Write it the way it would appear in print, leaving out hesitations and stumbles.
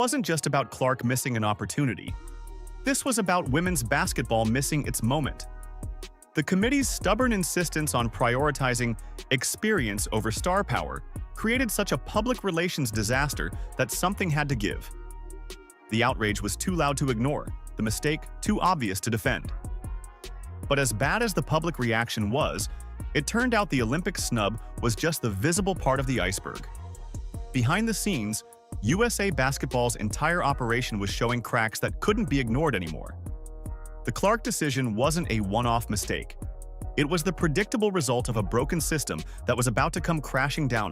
wasn't just about Clark missing an opportunity. This was about women's basketball missing its moment. The committee's stubborn insistence on prioritizing experience over star power created such a public relations disaster that something had to give. The outrage was too loud to ignore, the mistake too obvious to defend. But as bad as the public reaction was, it turned out the Olympic snub was just the visible part of the iceberg. Behind the scenes, USA Basketball's entire operation was showing cracks that couldn't be ignored anymore. The Clark decision wasn't a one-off mistake. It was the predictable result of a broken system that was about to come crashing down